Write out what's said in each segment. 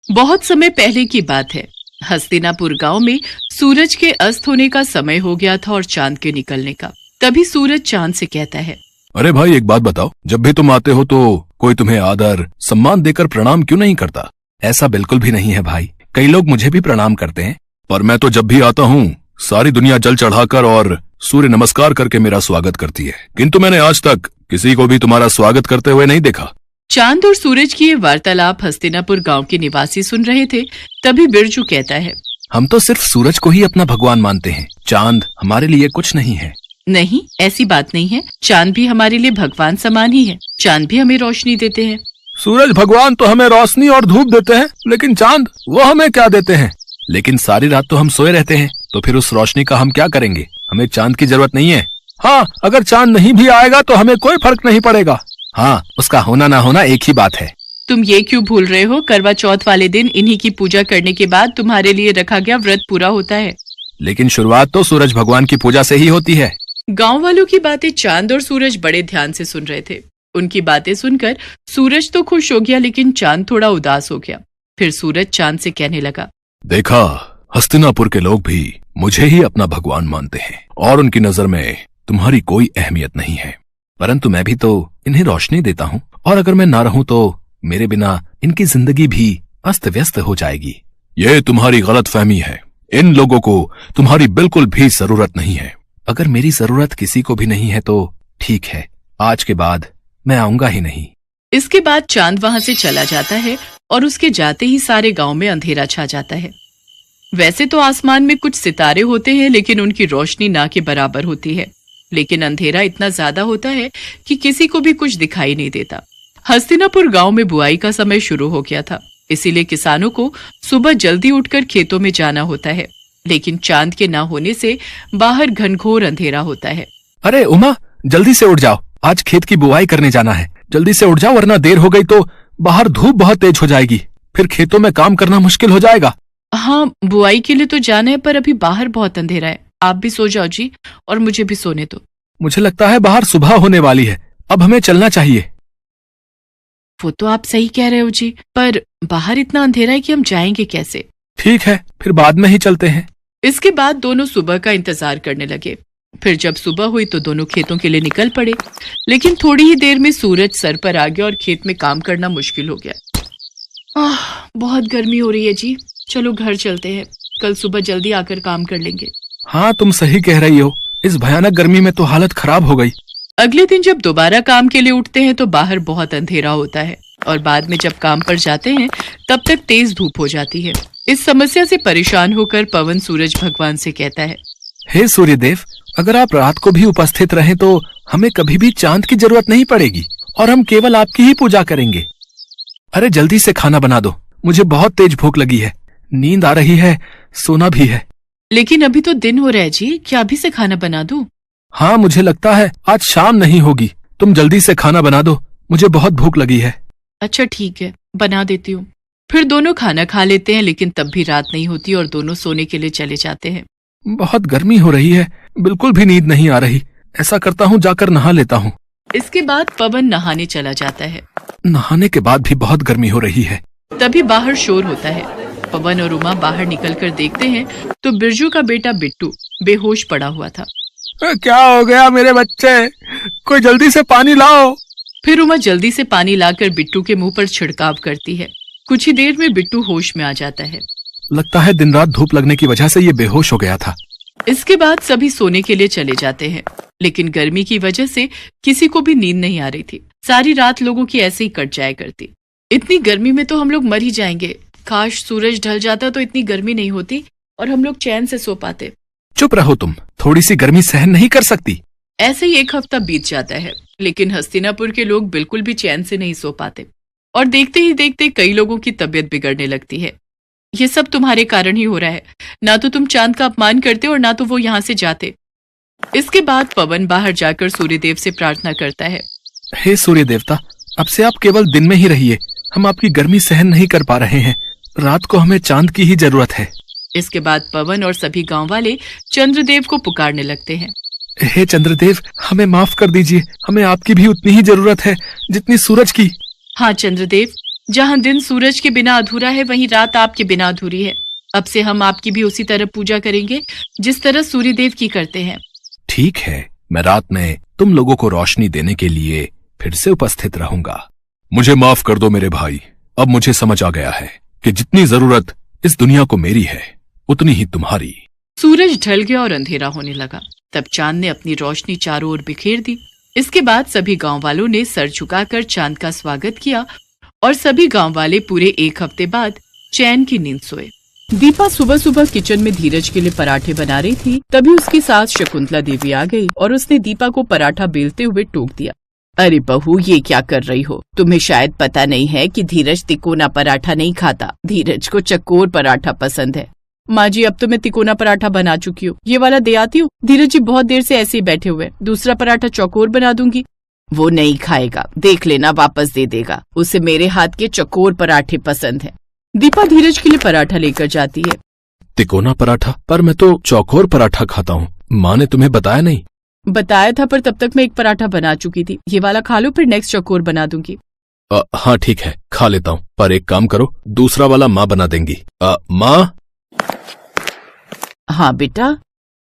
बहुत समय पहले की बात है। हस्तिनापुर गांव में सूरज के अस्त होने का समय हो गया था और चांद के निकलने का। तभी सूरज चांद से कहता है, अरे भाई एक बात बताओ, जब भी तुम आते हो तो कोई तुम्हें आदर सम्मान देकर प्रणाम क्यों नहीं करता? ऐसा बिल्कुल भी नहीं है भाई, कई लोग मुझे भी प्रणाम करते हैं। पर मैं तो जब भी आता हूँ सारी दुनिया जल चढ़ाकर और सूर्य नमस्कार करके मेरा स्वागत करती है, किंतु मैंने आज तक किसी को भी तुम्हारा स्वागत करते हुए नहीं देखा। चांद और सूरज की ये वार्तालाप हस्तिनापुर गांव के निवासी सुन रहे थे। तभी बिरजू कहता है, हम तो सिर्फ सूरज को ही अपना भगवान मानते हैं, चांद हमारे लिए कुछ नहीं है। नहीं, ऐसी बात नहीं है। चांद भी हमारे लिए भगवान समान ही है। चांद भी हमें रोशनी देते हैं। सूरज भगवान तो हमें रोशनी और धूप देते हैं, लेकिन चांद वो हमें क्या देते हैं? लेकिन सारी रात तो हम सोए रहते हैं, तो फिर उस रोशनी का हम क्या करेंगे? हमें चांद की जरूरत नहीं है। हाँ, अगर चांद नहीं भी आएगा तो हमें कोई फर्क नहीं पड़ेगा। हाँ, उसका होना ना होना एक ही बात है। तुम ये क्यों भूल रहे हो? करवा चौथ वाले दिन इन्हीं की पूजा करने के बाद तुम्हारे लिए रखा गया व्रत पूरा होता है। लेकिन शुरुआत तो सूरज भगवान की पूजा से ही होती है। गांव वालों की बातें चांद और सूरज बड़े ध्यान से सुन रहे थे। उनकी बातें सुनकर सूरज तो खुश हो गया, लेकिन चांद थोड़ा उदास हो गया। फिर सूरज चांद से कहने लगा, देखा, हस्तिनापुर के लोग भी मुझे ही अपना भगवान मानते हैं और उनकी नजर में तुम्हारी कोई अहमियत नहीं है। परंतु मैं भी तो इन्हें रोशनी देता हूँ, और अगर मैं ना रहूं तो मेरे बिना इनकी जिंदगी भी अस्त व्यस्त हो जाएगी। ये तुम्हारी गलतफहमी है। इन लोगों को तुम्हारी बिल्कुल भी जरूरत नहीं है। अगर मेरी जरूरत किसी को भी नहीं है तो ठीक है, आज के बाद मैं आऊंगा ही नहीं। इसके बाद चांद वहां से चला जाता है और उसके जाते ही सारे गांव में अंधेरा छा जाता है। वैसे तो आसमान में कुछ सितारे होते हैं, लेकिन उनकी रोशनी ना के बराबर होती है। लेकिन अंधेरा इतना ज्यादा होता है कि किसी को भी कुछ दिखाई नहीं देता। हस्तिनापुर गांव में बुआई का समय शुरू हो गया था, इसीलिए किसानों को सुबह जल्दी उठकर खेतों में जाना होता है। लेकिन चांद के ना होने से बाहर घनघोर अंधेरा होता है। अरे उमा, जल्दी से उठ जाओ, आज खेत की बुआई करने जाना है। जल्दी से उठ जाओ, वरना देर हो गई तो बाहर धूप बहुत तेज हो जाएगी, फिर खेतों में काम करना मुश्किल हो जाएगा। हाँ, बुआई के लिए तो जाना है, पर अभी बाहर बहुत अंधेरा है। आप भी सो जाओ जी, और मुझे भी सोने दो। मुझे लगता है बाहर सुबह होने वाली है, अब हमें चलना चाहिए। वो तो आप सही कह रहे हो जी, पर बाहर इतना अंधेरा है कि हम जाएंगे कैसे? ठीक है, फिर बाद में ही चलते हैं। इसके बाद दोनों सुबह का इंतजार करने लगे। फिर जब सुबह हुई तो दोनों खेतों के लिए निकल पड़े। लेकिन थोड़ी ही देर में सूरज सर पर आ गया और खेत में काम करना मुश्किल हो गया। बहुत गर्मी हो रही है जी, चलो घर चलते हैं, कल सुबह जल्दी आकर काम कर लेंगे। हाँ, तुम सही कह रही हो, इस भयानक गर्मी में तो हालत खराब हो गई। अगले दिन जब दोबारा काम के लिए उठते हैं तो बाहर बहुत अंधेरा होता है, और बाद में जब काम पर जाते हैं तब तक तेज धूप हो जाती है। इस समस्या से परेशान होकर पवन सूरज भगवान से कहता है, हे सूर्यदेव, अगर आप रात को भी उपस्थित रहें तो हमें कभी भी चांद की जरूरत नहीं पड़ेगी और हम केवल आपकी ही पूजा करेंगे। अरे जल्दी से खाना बना दो, मुझे बहुत तेज भूख लगी है, नींद आ रही है, सोना भी है। लेकिन अभी तो दिन हो रहा है जी, क्या अभी से खाना बना दूं? हाँ, मुझे लगता है आज शाम नहीं होगी। तुम जल्दी से खाना बना दो, मुझे बहुत भूख लगी है। अच्छा ठीक है, बना देती हूँ। फिर दोनों खाना खा लेते हैं, लेकिन तब भी रात नहीं होती और दोनों सोने के लिए चले जाते हैं। बहुत गर्मी हो रही है, बिल्कुल भी नींद नहीं आ रही। ऐसा करता हूँ, जाकर नहा लेता हूँ। इसके बाद पवन नहाने चला जाता है। नहाने के बाद भी बहुत गर्मी हो रही है। तभी बाहर शोर होता है। पवन और उमा बाहर निकलकर देखते हैं तो बिरजू का बेटा बिट्टू बेहोश पड़ा हुआ था। क्या हो गया मेरे बच्चे? कोई जल्दी से पानी लाओ। फिर उमा जल्दी से पानी लाकर बिट्टू के मुंह पर छिड़काव करती है। कुछ ही देर में बिट्टू होश में आ जाता है। लगता है दिन रात धूप लगने की वजह से ये बेहोश हो गया था। इसके बाद सभी सोने के लिए चले जाते हैं, लेकिन गर्मी की वजह से किसी को भी नींद नहीं आ रही थी। सारी रात लोगों की ऐसे ही कट जाया करती। इतनी गर्मी में तो हम लोग मर ही जाएंगे। काश सूरज ढल जाता तो इतनी गर्मी नहीं होती और हम लोग चैन से सो पाते। चुप रहो तुम, थोड़ी सी गर्मी सहन नहीं कर सकती? ऐसे ही एक हफ्ता बीत जाता है, लेकिन हस्तिनापुर के लोग बिल्कुल भी चैन से नहीं सो पाते और देखते ही देखते कई लोगों की तबीयत बिगड़ने लगती है। ये सब तुम्हारे कारण ही हो रहा है। ना तो तुम चांद का अपमान करते और ना तो वो यहाँ से जाते। इसके बाद पवन बाहर जाकर सूर्यदेव से प्रार्थना करता है, हे सूर्य देवता, अब से आप केवल दिन में ही रहिए, हम आपकी गर्मी सहन नहीं कर पा रहे हैं। रात को हमें चांद की ही जरूरत है। इसके बाद पवन और सभी गांव वाले चंद्रदेव को पुकारने लगते हैं। हे चंद्रदेव, हमें माफ कर दीजिए, हमें आपकी भी उतनी ही जरूरत है जितनी सूरज की। हाँ चंद्रदेव, जहाँ दिन सूरज के बिना अधूरा है, वहीं रात आपके बिना अधूरी है। अब से हम आपकी भी उसी तरह पूजा करेंगे जिस तरह सूर्य देव की करते हैं। ठीक है, मैं रात में तुम लोगों को रोशनी देने के लिए फिर से उपस्थित रहूंगा। मुझे माफ कर दो मेरे भाई, अब मुझे समझ आ गया है कि जितनी जरूरत इस दुनिया को मेरी है उतनी ही तुम्हारी। सूरज ढल गया और अंधेरा होने लगा। तब चांद ने अपनी रोशनी चारों ओर बिखेर दी। इसके बाद सभी गांव वालों ने सर झुकाकर चांद का स्वागत किया और सभी गांव वाले पूरे 1 हफ्ते बाद चैन की नींद सोए। दीपा सुबह सुबह किचन में धीरज के लिए पराठे बना रही थी। तभी उसकी सास शकुंतला देवी आ गई और उसने दीपा को पराठा बेलते हुए टोक दिया। अरे बहू, ये क्या कर रही हो? तुम्हें शायद पता नहीं है कि धीरज तिकोना पराठा नहीं खाता। धीरज को चकोर पराठा पसंद है। माँ जी, अब तो मैं तिकोना पराठा बना चुकी हूँ, ये वाला दे आती हूँ। धीरज जी बहुत देर से ऐसे ही बैठे हुए, दूसरा पराठा चकोर बना दूंगी। वो नहीं खाएगा, देख लेना, वापस दे देगा। उसे मेरे हाथ के चकोर पराठे पसंद है। दीपा धीरज के लिए पराठा लेकर जाती है। तिकोना पराठा? पर मैं तो चौकोर पराठा खाता हूँ। माँ ने तुम्हें बताया नहीं? बताया था, पर तब तक मैं एक पराठा बना चुकी थी। ये वाला खा लो, फिर नेक्स्ट चकोर बना दूंगी। हाँ ठीक है, खा लेता हूँ, पर एक काम करो, दूसरा वाला माँ बना देंगी। माँ? हाँ बेटा।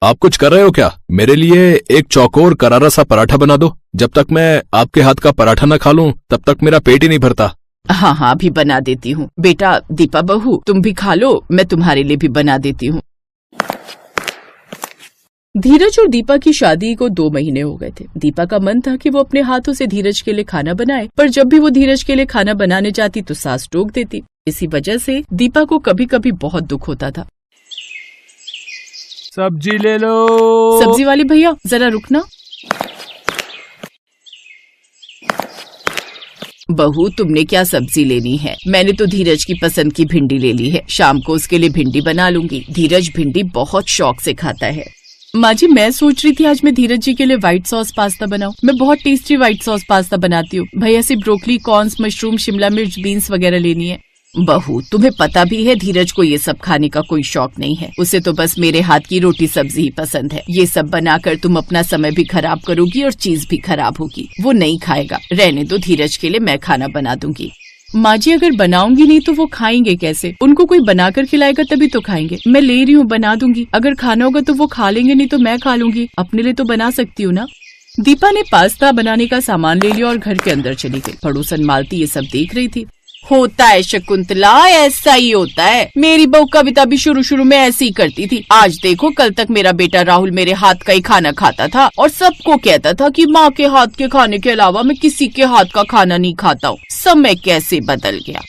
आप कुछ कर रहे हो क्या? मेरे लिए एक चौकोर करारा सा पराठा बना दो। जब तक मैं आपके हाथ का पराठा न खा लूं तब तक मेरा पेट ही नहीं भरता। हाँ हाँ, अभी बना देती हूँ। बेटा दीपा बहू, तुम भी खा लो, मैं तुम्हारे लिए भी बना देती हूँ। धीरज और दीपा की शादी को 2 महीने हो गए थे। दीपा का मन था कि वो अपने हाथों से धीरज के लिए खाना बनाए, पर जब भी वो धीरज के लिए खाना बनाने जाती तो सास टोक देती। इसी वजह से दीपा को कभी कभी बहुत दुख होता था। सब्जी ले लो। सब्जी वाले भैया जरा रुकना। बहू, तुमने क्या सब्जी लेनी है? मैंने तो धीरज की पसंद की भिंडी ले ली है। शाम को उसके लिए भिंडी बना लूंगी। धीरज भिंडी बहुत शौक से खाता है। माँ जी, मैं सोच रही थी आज मैं धीरज जी के लिए व्हाइट सॉस पास्ता बनाऊं। मैं बहुत टेस्टी व्हाइट सॉस पास्ता बनाती हूँ। भैया से ब्रोकली, कॉर्न्स, मशरूम, शिमला मिर्च, बीन्स वगैरह लेनी है। बहू, तुम्हें पता भी है धीरज को ये सब खाने का कोई शौक नहीं है। उसे तो बस मेरे हाथ की रोटी सब्जी ही पसंद है। ये सब बनाकर तुम अपना समय भी खराब करोगी और चीज भी खराब होगी। वो नहीं खाएगा। रहने दो, धीरज के लिए मैं खाना बना दूंगी। माँ जी, अगर बनाऊंगी नहीं तो वो खाएंगे कैसे? उनको कोई बनाकर खिलाएगा तभी तो खाएंगे। मैं ले रही हूँ, बना दूंगी। अगर खाना होगा तो वो खा लेंगे, नहीं तो मैं खा लूंगी। अपने लिए तो बना सकती हूँ ना। दीपा ने पास्ता बनाने का सामान ले लिया और घर के अंदर चली गई। पड़ोसन मालती ये सब देख रही थी। होता है शकुंतला, ऐसा ही होता है। मेरी बहू कविता भी शुरू में ऐसी ही करती थी। आज देखो, कल तक मेरा बेटा राहुल मेरे हाथ का ही खाना खाता था और सबको कहता था कि माँ के हाथ के खाने के अलावा मैं किसी के हाथ का खाना नहीं खाता हूँ। समय कैसे बदल गया।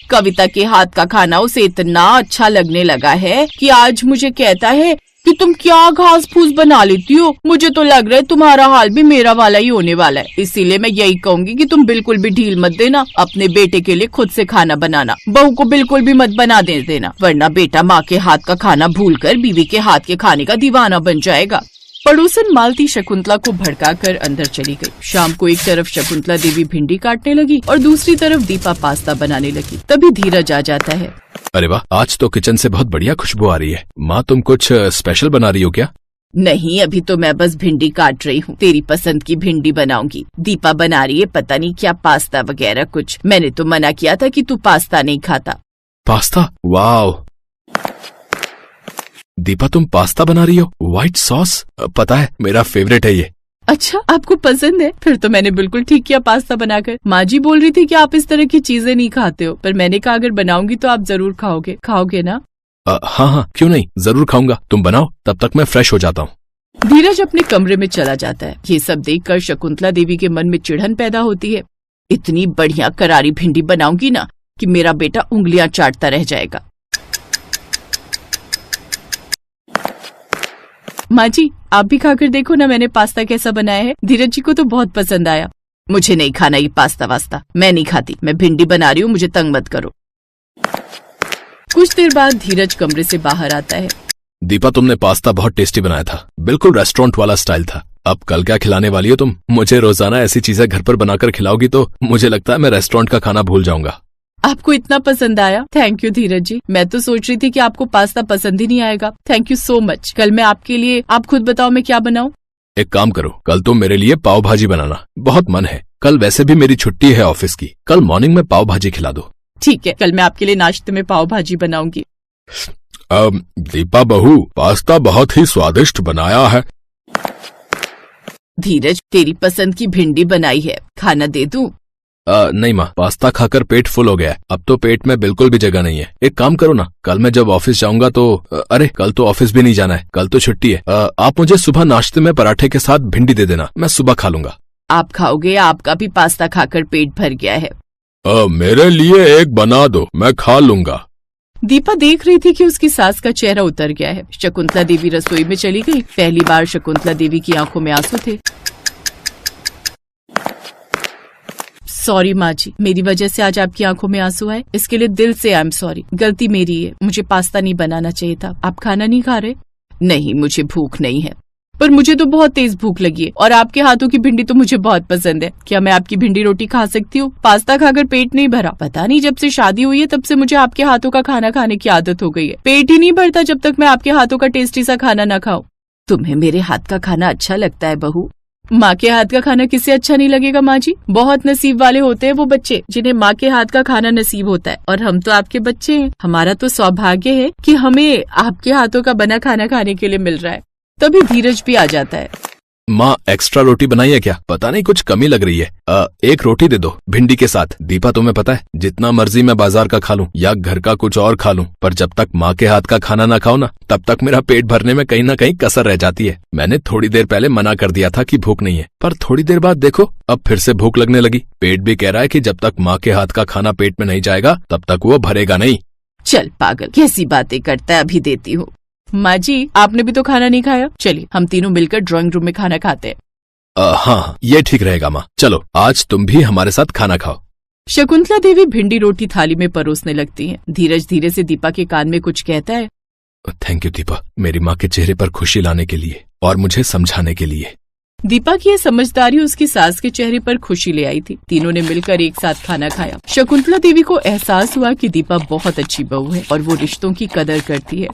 कविता के हाथ का खाना उसे इतना अच्छा लगने लगा है कि आज मुझे कहता है कि तुम क्या घास फूस बना लेती हो। मुझे तो लग रहा है तुम्हारा हाल भी मेरा वाला ही होने वाला है। इसीलिए मैं यही कहूंगी कि तुम बिल्कुल भी ढील मत देना। अपने बेटे के लिए खुद से खाना बनाना। बहू को बिल्कुल भी मत बना दे देना, वरना बेटा माँ के हाथ का खाना भूलकर बीवी के हाथ के खाने का दीवाना बन जाएगा। पड़ोसन मालती शकुंतला को भड़काकर अंदर चली गई। शाम को एक तरफ शकुंतला देवी भिंडी काटने लगी और दूसरी तरफ दीपा पास्ता बनाने लगी। तभी धीरज आ जाता है। अरे वाह, आज तो किचन से बहुत बढ़िया खुशबू आ रही है। माँ, तुम कुछ स्पेशल बना रही हो क्या? नहीं, अभी तो मैं बस भिंडी काट रही हूँ। तेरी पसंद की भिंडी बनाऊंगी। दीपा बना रही है पता नहीं क्या, पास्ता वगैरह कुछ। मैंने तो मना किया था कि तू पास्ता नहीं खाता। पास्ता? वाह दीपा, तुम पास्ता बना रही हो? White sauce? पता है, मेरा फेवरेट है ये। अच्छा, आपको पसंद है? फिर तो मैंने बिल्कुल ठीक किया पास्ता बनाकर। माँ जी बोल रही थी कि आप इस तरह की चीजें नहीं खाते हो, पर मैंने कहा अगर बनाऊंगी तो आप जरूर खाओगे ना? हाँ, क्यों नहीं, जरूर खाऊंगा। तुम बनाओ, तब तक मैं फ्रेश हो जाता हूँ। धीरज अपने कमरे में चला जाता है। ये सब देखकर शकुंतला देवी के मन में चिढ़न पैदा होती है। इतनी बढ़िया करारी भिंडी बनाऊंगी ना कि मेरा बेटा उंगलियां चाटता रह जाएगा। माँ जी, आप भी खाकर देखो ना मैंने पास्ता कैसा बनाया है। धीरज जी को तो बहुत पसंद आया। मुझे नहीं खाना ये पास्ता वास्ता, मैं नहीं खाती। मैं भिंडी बना रही हूँ, मुझे तंग मत करो। कुछ देर बाद धीरज कमरे से बाहर आता है। दीपा, तुमने पास्ता बहुत टेस्टी बनाया था, बिल्कुल रेस्टोरेंट वाला स्टाइल था। अब कल क्या खिलाने वाली हो तुम? मुझे रोजाना ऐसी चीजें घर पर बनाकर खिलाओगी तो मुझे लगता है मैं रेस्टोरेंट का खाना भूल जाऊंगा। आपको इतना पसंद आया? थैंक यू धीरज जी। मैं तो सोच रही थी कि आपको पास्ता पसंद ही नहीं आएगा। Thank you so much. कल मैं आपके लिए, आप खुद बताओ मैं क्या बनाऊं? एक काम करो, कल तुम मेरे लिए पाव भाजी बनाना। बहुत मन है। कल वैसे भी मेरी छुट्टी है ऑफिस की। कल मॉर्निंग में पाव भाजी खिला दो। ठीक है, कल मैं आपके लिए नाश्ते में पाव भाजी बनाऊंगी। दीपा बहू, पास्ता बहुत ही स्वादिष्ट बनाया है। धीरज, तेरी पसंद की भिंडी बनाई है, खाना दे दूं? नहीं माँ, पास्ता खाकर पेट फुल हो गया है। अब तो पेट में बिल्कुल भी जगह नहीं है। एक काम करो ना, कल मैं जब ऑफिस जाऊंगा तो अरे कल तो ऑफिस भी नहीं जाना है, कल तो छुट्टी है। आप मुझे सुबह नाश्ते में पराठे के साथ भिंडी दे देना, मैं सुबह खा लूंगा। आप खाओगे? आपका भी पास्ता खाकर पेट भर गया है। मेरे लिए एक बना दो, मैं खा लूंगा। दीपा देख रही थी कि उसकी सास का चेहरा उतर गया है। शकुंतला देवी रसोई में चली गई। पहली बार शकुंतला देवी की आंखों में आंसू थे। सॉरी माँ जी, मेरी वजह से आज आपकी आंखों में आंसू आए, इसके लिए दिल से आई एम सॉरी। गलती मेरी है, मुझे पास्ता नहीं बनाना चाहिए था। आप खाना नहीं खा रहे? नहीं, मुझे भूख नहीं है, पर मुझे तो बहुत तेज भूख लगी है और आपके हाथों की भिंडी तो मुझे बहुत पसंद है। क्या मैं आपकी भिंडी रोटी खा सकती हूँ? पास्ता खाकर पेट नहीं भरा। पता नहीं, जब से शादी हुई है तब से मुझे आपके हाथों का खाना खाने की आदत हो गई है। पेट ही नहीं भरता जब तक मैं आपके हाथों का टेस्टी सा खाना न खाऊं। तुम्हें मेरे हाथ का खाना अच्छा लगता है बहू? माँ के हाथ का खाना किसे अच्छा नहीं लगेगा माँ जी? बहुत नसीब वाले होते हैं वो बच्चे जिन्हें माँ के हाथ का खाना नसीब होता है, और हम तो आपके बच्चे हैं। हमारा तो सौभाग्य है कि हमें आपके हाथों का बना खाना खाने के लिए मिल रहा है। तभी धीरज भी आ जाता है। माँ, एक्स्ट्रा रोटी बनाई है क्या? पता नहीं कुछ कमी लग रही है। एक रोटी दे दो भिंडी के साथ। दीपा, तुम्हें पता है जितना मर्जी मैं बाजार का खा लूं या घर का कुछ और खा लूं, पर जब तक माँ के हाथ का खाना ना खाओ ना, तब तक मेरा पेट भरने में कहीं ना कहीं कसर रह जाती है। मैंने थोड़ी देर पहले मना कर दिया था कि भूख नहीं है, पर थोड़ी देर बाद देखो अब फिर से भूख लगने लगी। पेट भी कह रहा है कि जब तक माँ के हाथ का खाना पेट में नहीं जाएगा तब तक वो भरेगा नहीं। चल पागल, कैसी बातें करता है, अभी देती हूँ। माँ जी, आपने भी तो खाना नहीं खाया। चलिए हम तीनों मिलकर ड्राइंग रूम में खाना खाते हैं। हाँ, ये ठीक रहेगा माँ। चलो आज तुम भी हमारे साथ खाना खाओ। शकुंतला देवी भिंडी रोटी थाली में परोसने लगती हैं। धीरज धीरे से दीपा के कान में कुछ कहता है। थैंक यू दीपा, मेरी माँ के चेहरे पर खुशी लाने के लिए और मुझे समझाने के लिए। दीपा की यह समझदारी उसकी सास के चेहरे पर खुशी ले आई थी। तीनों ने मिलकर एक साथ खाना खाया। शकुंतला देवी को एहसास हुआ कि दीपा बहुत अच्छी बहू है और वो रिश्तों की कदर करती है।